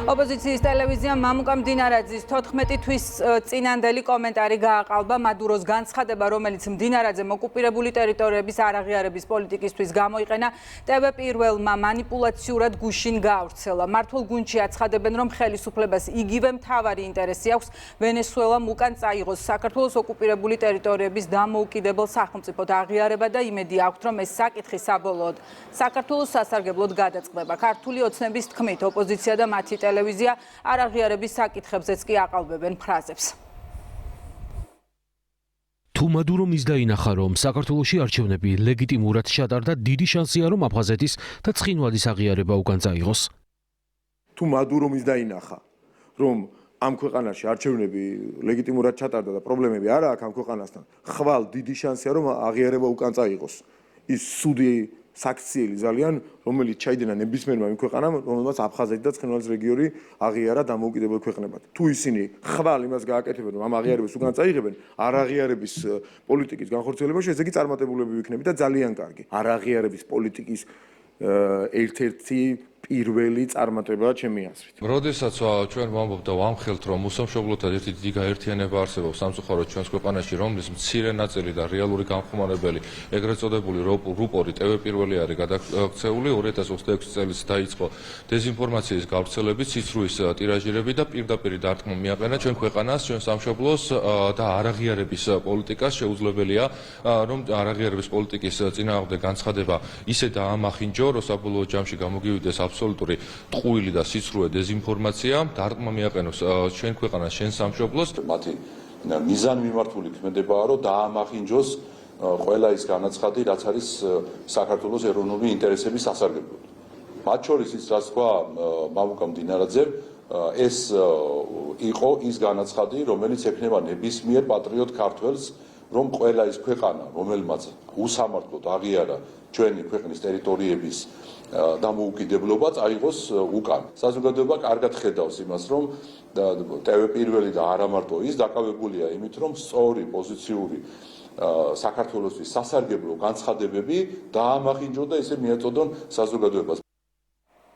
ოპოზიციის ტელევიზია მამუკა მდინარაძის 14 თვის წინანდელი კომენტარი გააყალბა მადუროს განცხადება, რომელიც მდინარაძემ ოკუპირებული ტერიტორიების არაღიარების პოლიტიკისთვის გამოიყენა, ტევ პირველმა მანიპულაციურად გუშინ გაავრცელა. მართულ გუნდში აცხადებენ, რომ ხელისუფლებას იგივე მთავარი ინტერესი აქვს ვენესუელამ უკან წაიღოს საქართველოს ოკუპირებული ტერიტორიების დამოუკიდებელ სახელმწიფოდ აღიარება და იმედი აქვთ, რომ ეს საკითხი საბოლოოდ საქართველოს სასარგებლოდ გადაწყდება. ქართული ოცნების თქმით, ოპოზიცია და მათი ტელევიზია არაღიარების საკითხებზეც კი აყალბებენ ფრაზებს. თუ მადურო მის დაინახა, რომ საქართველოში არჩევნები ლეგიტიმურად ჩატარდა, დიდი შანსია, რომ აფხაზეთის და ცხინვალის აღიარება უკან წაიღოს. თუ მადურო მის დაინახა, რომ ამ ქვეყანაში არჩევნები ლეგიტიმურად ჩატარდა და პრობლემები არ აქვს ამ ქვეყანასთან, ხვალ დიდი შანსია, რომ აღიარება უკან წაიღოს. ის სუდი საქციელი ძალიან, რომელიც ჩაიდენა ნებისმიერმა იმ ქვეყანამ, რომელმაც აფხაზეთი და ცხინვალის რეგიონი აღიარა დამოუკიდებელ ქვეყნებად. თუ ისინი ხვალ იმას გააკეთებენ, რომ ამ აღიარებას უკან წაიღებენ, არაღიარების პოლიტიკის განხორციელებაში, ესე იგი წარმატებულები ვიქნებით და ძალიან კარგი. არაღიარების პოლიტიკის ერთ-ერთი პირველი წარმატებაა ჩემი აზრით. როდესაც ჩვენ ვამბობთ და ვამხელთ, რომ უსამშობლოთა ერთი დიდი გაერთიანება არსებობს სამწუხაროდ ჩვენს ქვეყანაში, რომლის მცირე ნაწილი და რეალური გამხმარებელი, ეგრეთ წოდებული რუპორი ტევ პირველი არის გადაქცეული, 2026 წელს დაიწყო დეзинფორმაციის გავრცელებით, ციცრუის ტირაჟირები და პირდაპირ დარტყმა მიაყენა ჩვენ ქვეყანას, ჩვენ სამშობლოს და არაღიარების პოლიტიკას შეუძლებელია, რომ არაღიარების პოლიტიკის წინააღმდეგ განცხადება ისე დაამახინჯო, რომ საბოლოო ჯამში გამოგივიდეს აბსოლუტური ტყუილი და სიცრუე დეзинფორმაცია, დარტყმა მიაყენოს ჩვენ ქვეყანას, ჩვენ სამშობლოს. მათი მიზანმიმართული ქმედებაა, რომ დაამახინჯოს ყველა ის განაცხადი, რაც არის საქართველოს ეროვნული ინტერესების სასარგებლოდ. მათ შორის ის, რაც თქვა მამუკა მდინარაძემ, ეს იყო ის განაცხადი, რომელიც ექნება ნებისმიერ პატრიოტ ქართველს, რომ ყველა ის ქვეყანა, რომელმაც უსამართლოდ აღიარა ჩვენი ქვეყნის ტერიტორიების დამოუკიდებლობა წაიღოს უკან. საზოგადოება კარგად ხედავს იმას, რომ ტევ პირველი და არა მარტო ის დაკავებულია იმით, რომ სწორი პოზიციური საქართველოსთვის სასარგებლო განცხადებები დაამახინჯონ და ისე მიაწოდონ საზოგადოებას.